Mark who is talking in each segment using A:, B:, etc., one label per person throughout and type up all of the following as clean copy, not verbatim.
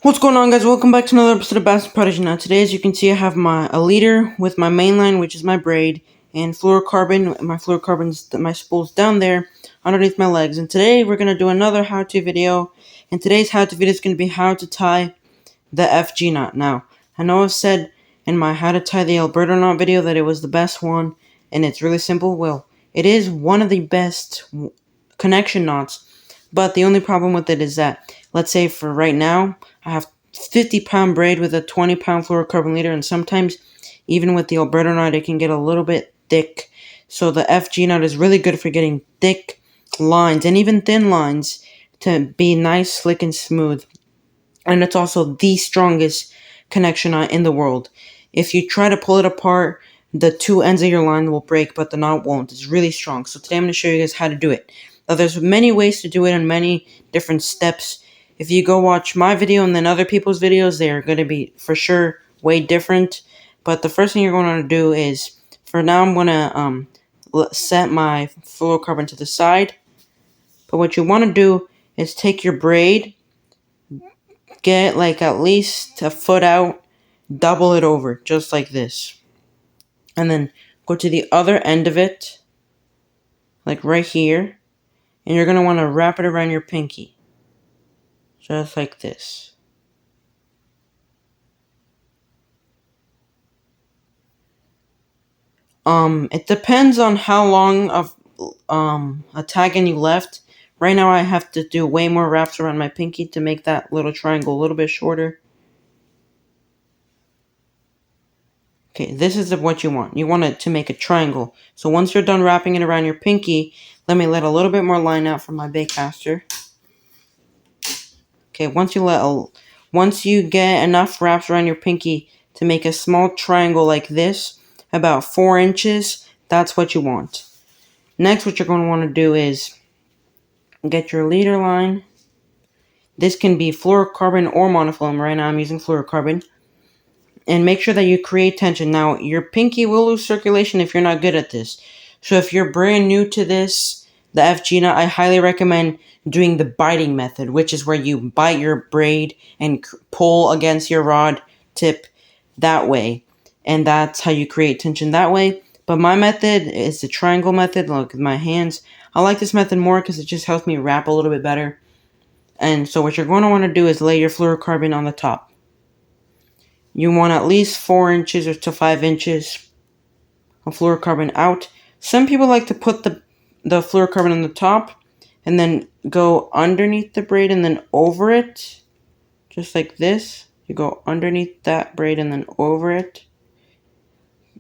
A: What's going on, guys? Welcome back to another episode of Bastard Prodigy. Now today, as you can see, I have a leader with my main line, which is my braid, and fluorocarbon. My fluorocarbon's my spool's down there underneath my legs. And today we're gonna do another how-to video. And today's how-to video is gonna be how to tie the FG knot. Now I know I've said in my how to tie the Alberto knot video that it was the best one, and it's really simple. Well, it is one of the best connection knots. But the only problem with it is that, let's say for right now, I have 50-pound braid with a 20-pound fluorocarbon leader, and sometimes even with the Alberto knot, it can get a little bit thick. So the FG knot is really good for getting thick lines and even thin lines to be nice, slick, and smooth. And it's also the strongest connection knot in the world. If you try to pull it apart, the two ends of your line will break, but the knot won't. It's really strong. So today I'm going to show you guys how to do it. Now, there's many ways to do it and many different steps. If you go watch my video and then other people's videos, they are going to be for sure way different. But the first thing you're going to do is, for now, I'm going to set my fluorocarbon to the side. But what you want to do is take your braid, get like at least a foot out, double it over, just like this. And then go to the other end of it, like right here. And you're going to want to wrap it around your pinky. Just like this. It depends on how long of a tagging you left. Right now I have to do way more wraps around my pinky to make that little triangle a little bit shorter. Okay, this is what you want. You want it to make a triangle. So once you're done wrapping it around your pinky, let me let a little bit more line out from my baitcaster. Okay, once you get enough wraps around your pinky to make a small triangle like this, about 4 inches, that's what you want. Next, what you're going to want to do is get your leader line. This can be fluorocarbon or monofilament. Right now I'm using fluorocarbon. And make sure that you create tension. Now, your pinky will lose circulation if you're not good at this. So if you're brand new to this, the FG knot, I highly recommend doing the biting method, which is where you bite your braid and pull against your rod tip that way. And that's how you create tension that way. But my method is the triangle method. Look at my hands. I like this method more because it just helps me wrap a little bit better. And so what you're going to want to do is lay your fluorocarbon on the top. You want at least 4 inches or to 5 inches of fluorocarbon out. Some people like to put the fluorocarbon on the top and then go underneath the braid and then over it. Just like this. You go underneath that braid and then over it.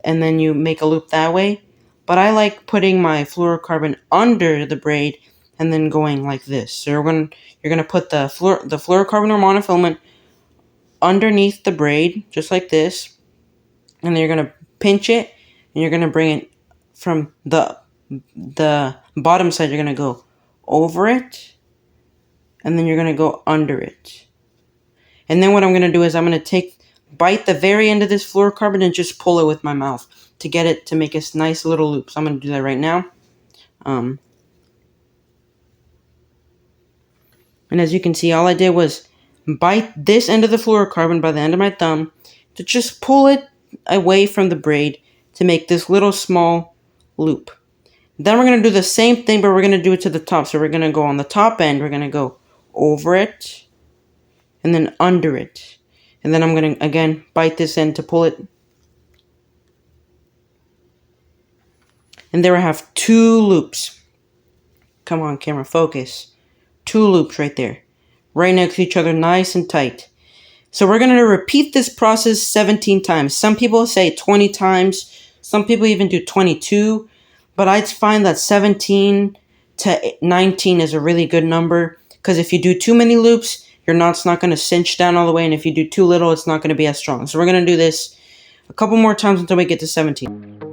A: And then you make a loop that way. But I like putting my fluorocarbon under the braid and then going like this. So you're gonna put the fluorocarbon or monofilament underneath the braid, just like this, and then you're gonna pinch it, and you're gonna bring it from the bottom side. You're gonna go over it, and then you're gonna go under it. And then what I'm gonna do is I'm gonna bite the very end of this fluorocarbon and just pull it with my mouth to get it to make a nice little loop. So I'm gonna do that right now. And as you can see, all I did was bite this end of the fluorocarbon by the end of my thumb to just pull it away from the braid to make this little small loop. Then we're going to do the same thing, but we're going to do it to the top. So we're going to go on the top end. We're going to go over it and then under it. And then I'm going to, again, bite this end to pull it. And there I have 2 loops. Come on, camera, focus. 2 loops right there. Right next to each other, nice and tight. So we're going to repeat this process 17 times. Some people say 20 times. Some people even do 22. But I find that 17 to 19 is a really good number. Because if you do too many loops, your knot's not going to cinch down all the way. And if you do too little, it's not going to be as strong. So we're going to do this a couple more times until we get to 17.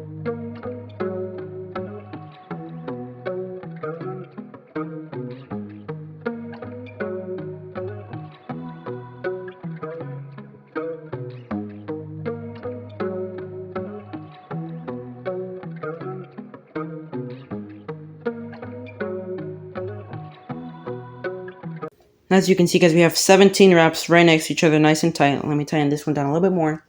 A: As you can see, guys, we have 17 wraps right next to each other, nice and tight. Let me tighten this one down a little bit more.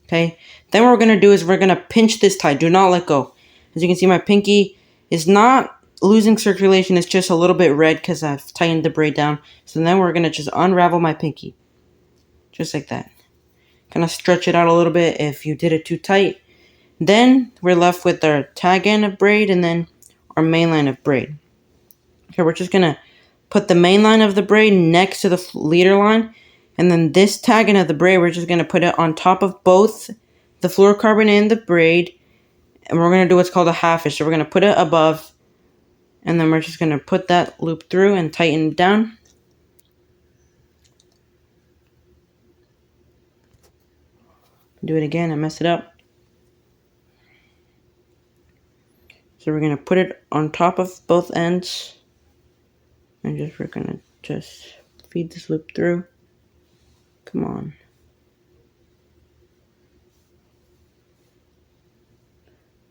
A: Okay. Then what we're going to do is we're going to pinch this tight. Do not let go. As you can see, my pinky is not losing circulation. It's just a little bit red because I've tightened the braid down. So then we're going to just unravel my pinky. Just like that. Kind of stretch it out a little bit if you did it too tight. Then we're left with our tag end of braid and then our main line of braid. Okay, we're just going to put the main line of the braid next to the leader line. And then this tag end of the braid, we're just going to put it on top of both the fluorocarbon and the braid. And we're going to do what's called a half hitch. So we're going to put it above. And then we're just going to put that loop through and tighten it down. Do it again. I messed it up. So we're going to put it on top of both ends. And we're going to just feed this loop through. Come on.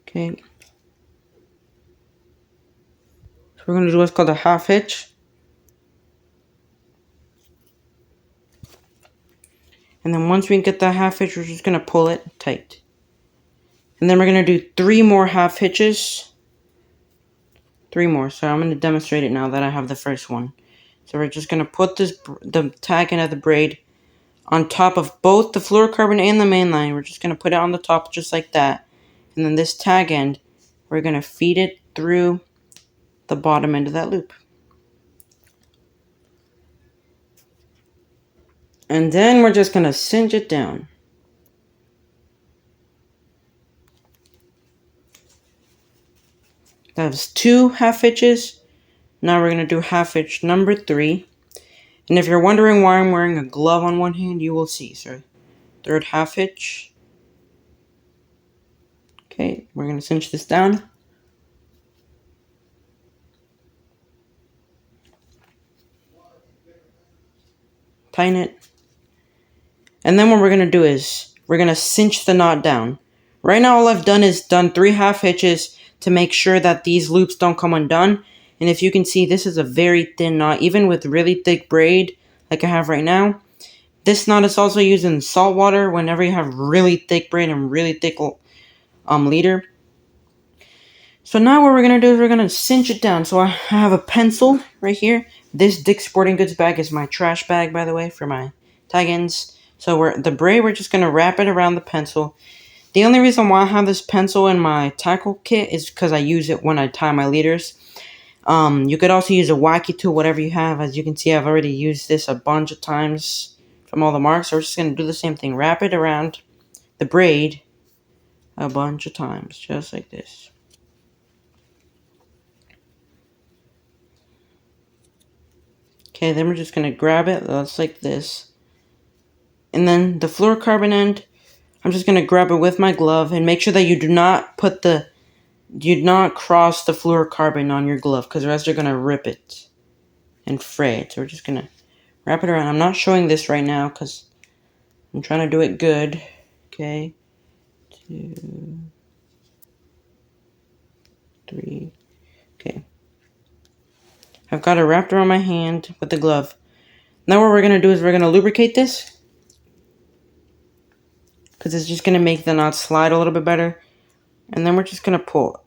A: Okay. So we're going to do what's called a half hitch. And then once we get that half hitch, we're just going to pull it tight. And then we're going to do 3 more half hitches. 3 more. So I'm going to demonstrate it now that I have the first one. So we're just going to put the tag end of the braid on top of both the fluorocarbon and the main line. We're just going to put it on the top just like that. And then this tag end, we're going to feed it through the bottom end of that loop. And then we're just going to cinch it down. That was 2 half hitches. Now we're going to do half hitch number 3. And if you're wondering why I'm wearing a glove on one hand, you will see. So, third half hitch. Okay, we're going to cinch this down. Tighten it. And then what we're going to do is we're going to cinch the knot down. Right now all I've done is done 3 half hitches to make sure that these loops don't come undone. And if you can see, this is a very thin knot, even with really thick braid like I have right now. This knot is also used in salt water whenever you have really thick braid and really thick leader. So now what we're going to do is we're going to cinch it down. So I have a pencil right here. This Dick's Sporting Goods bag is my trash bag, by the way, for my tag ends. So we're just going to wrap it around the pencil. The only reason why I have this pencil in my tackle kit is because I use it when I tie my leaders. You could also use a wacky tool, whatever you have. As you can see, I've already used this a bunch of times from all the marks. So we're just going to do the same thing. Wrap it around the braid a bunch of times, just like this. Okay, then we're just going to grab it, just like this. And then the fluorocarbon end, I'm just going to grab it with my glove and make sure that you do not cross the fluorocarbon on your glove, because the rest are going to rip it and fray it. So we're just going to wrap it around. I'm not showing this right now because I'm trying to do it good. Okay. 2, 3. Okay. I've got it wrapped around my hand with the glove. Now what we're going to do is we're going to lubricate this, because it's just going to make the knot slide a little bit better. And then we're just going to pull.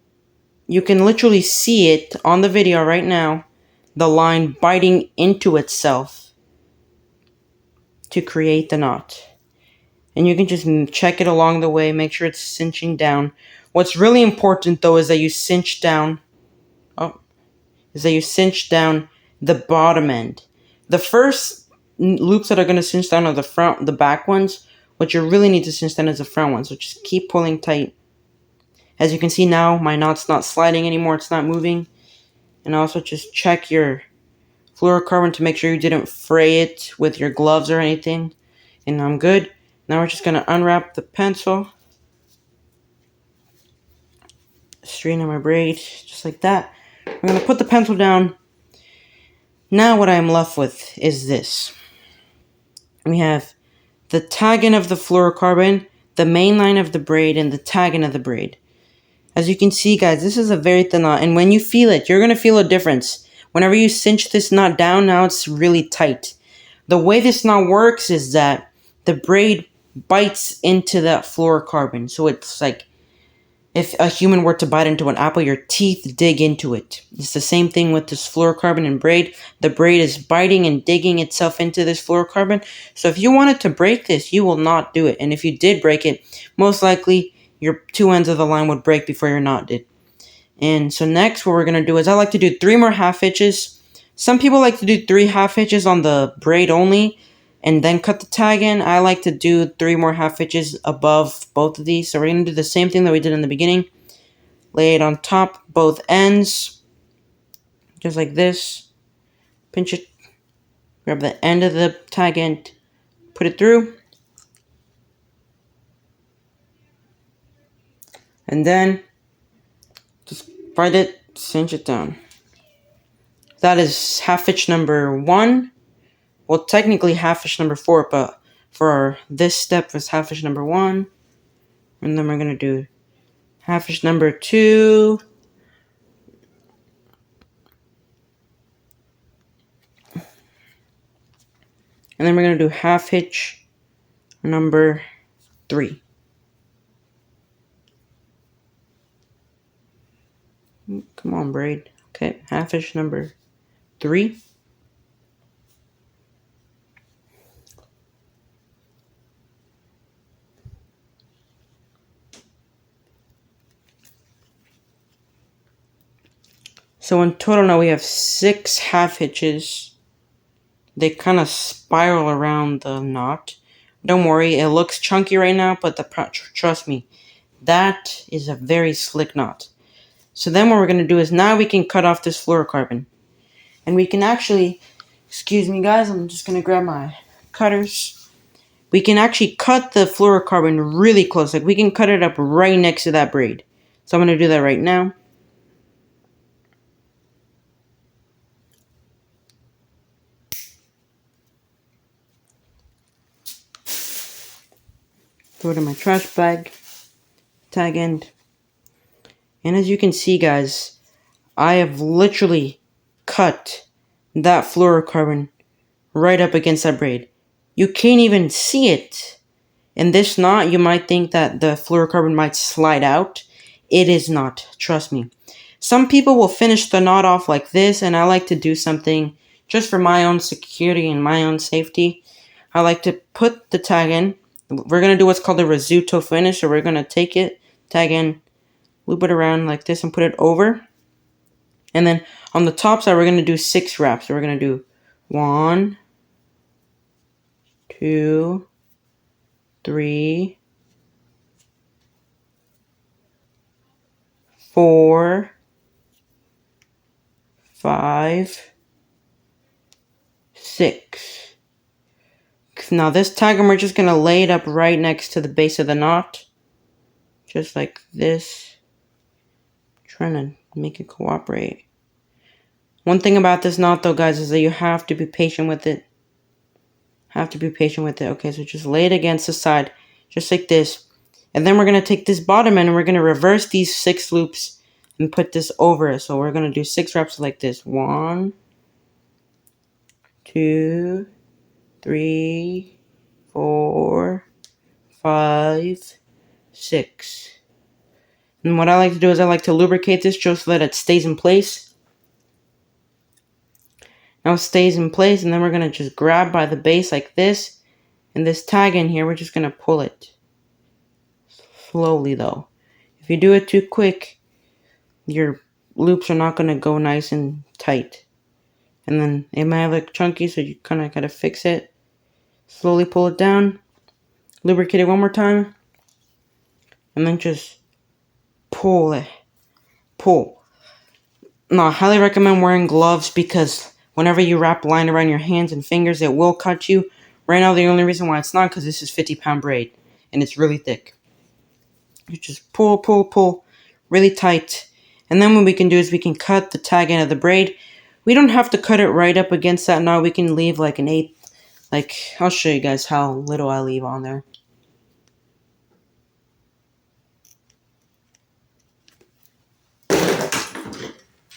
A: You can literally see it on the video right now, the line biting into itself to create the knot. And you can just check it along the way, make sure it's cinching down. What's really important though is that you cinch down the bottom end. The first loops that are going to cinch down are the back ones. What you really need to cinch down is the front ones. So just keep pulling tight. As you can see now, my knot's not sliding anymore. It's not moving. And also just check your fluorocarbon to make sure you didn't fray it with your gloves or anything. And I'm good. Now we're just going to unwrap the pencil. Straighten my braid, just like that. I'm going to put the pencil down. Now what I'm left with is this. We have the tag end of the fluorocarbon, the main line of the braid, and the tag end of the braid. As you can see, guys, this is a very thin knot, and when you feel it, you're going to feel a difference. Whenever you cinch this knot down, now it's really tight. The way this knot works is that the braid bites into that fluorocarbon. So it's like if a human were to bite into an apple, your teeth dig into it. It's the same thing with this fluorocarbon and braid. The braid is biting and digging itself into this fluorocarbon. So if you wanted to break this, you will not do it. And if you did break it, most likely your two ends of the line would break before your knot did. And so next what we're going to do is I like to do 3 more half hitches. Some people like to do 3 half hitches on the braid only and then cut the tag in. I like to do 3 more half hitches above both of these. So we're going to do the same thing that we did in the beginning. Lay it on top, both ends, just like this. Pinch it, grab the end of the tag end, put it through. And then just bite it, cinch it down. That is half hitch number 1. Well, technically half hitch number 4, but for this step was half hitch number 1. And then we're going to do half hitch number 2. And then we're going to do half hitch number 3. Come on, braid. Okay, half hitch number 3. So in total now we have 6 half hitches. They kind of spiral around the knot. Don't worry, it looks chunky right now, but trust me, that is a very slick knot. So then what we're going to do is now we can cut off this fluorocarbon. And we can actually, excuse me guys, I'm just going to grab my cutters. We can actually cut the fluorocarbon really close. Like we can cut it up right next to that braid. So I'm going to do that right now. Throw it in my trash bag. Tag end. And as you can see guys, I have literally cut that fluorocarbon right up against that braid. You can't even see it. In this knot, you might think that the fluorocarbon might slide out. It is not, trust me. Some people will finish the knot off like this, and I like to do something just for my own security and my own safety. I like to put the tag in. We're going to do what's called a risotto finish, so we're going to take it, tag in, loop it around like this, and put it over. And then on the top side, we're going to do 6 wraps. So we're going to do 1, 2, 3, 4, 5, 6. Now this tag, we're just going to lay it up right next to the base of the knot. Just like this. Trying to make it cooperate. One thing about this knot though, guys, is that you have to be patient with it. Okay, so just lay it against the side, just like this. And then we're going to take this bottom end and we're going to reverse these 6 loops and put this over it. So we're going to do 6 reps like this. 1, 2, 3, 4, 5, 6. And what I like to do is I like to lubricate this just so that it stays in place. Now it stays in place, and then we're going to just grab by the base like this. And this tag in here, we're just going to pull it. Slowly though. If you do it too quick, your loops are not going to go nice and tight. And then it might look chunky, so you kind of got to fix it. Slowly pull it down. Lubricate it one more time. And then just pull it. Pull. Now, I highly recommend wearing gloves because whenever you wrap line around your hands and fingers, it will cut you. Right now, the only reason why it's not because this is 50-pound braid and it's really thick. You just pull, pull, pull really tight. And then what we can do is we can cut the tag end of the braid. We don't have to cut it right up against that knot. We can leave like an 1/8. Like, I'll show you guys how little I leave on there. I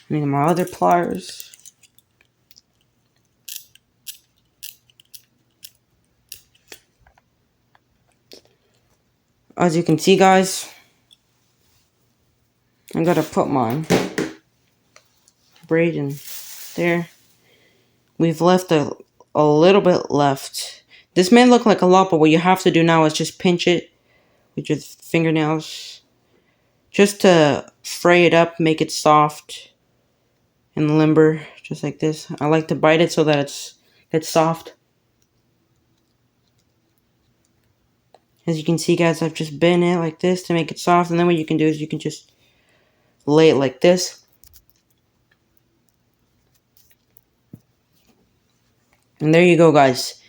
A: need my other pliers. As you can see, guys, I'm gonna put my braid in there. We've left a little bit left. This may look like a lot, but what you have to do now is just pinch it with your fingernails, just to fray it up, make it soft and limber, just like this. I like to bite it so that it's soft. As you can see, guys, I've just bent it like this to make it soft, and then what you can do is you can just lay it like this. And there you go, guys.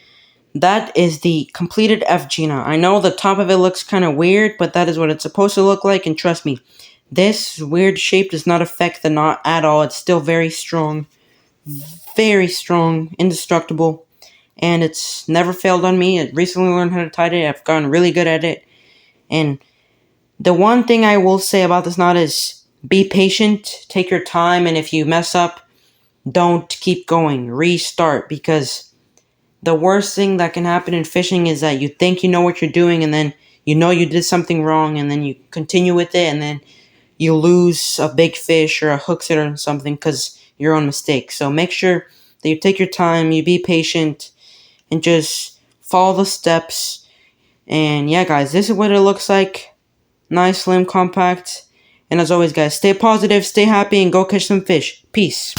A: That is the completed F-Gina. I know the top of it looks kind of weird, but that is what it's supposed to look like, and trust me, this weird shape does not affect the knot at all. It's still very strong, indestructible, and it's never failed on me. I recently learned how to tie it. I've gotten really good at it, and the one thing I will say about this knot is be patient, take your time, and if you mess up, don't keep going. Restart, because the worst thing that can happen in fishing is that you think you know what you're doing, and then you know you did something wrong, and then you continue with it, and then you lose a big fish or a hook sit or something because your own mistake. So make sure that you take your time, you be patient, and just follow the steps. And yeah, guys, this is what it looks like. Nice, slim, compact. And as always, guys, stay positive, stay happy, and go catch some fish. Peace.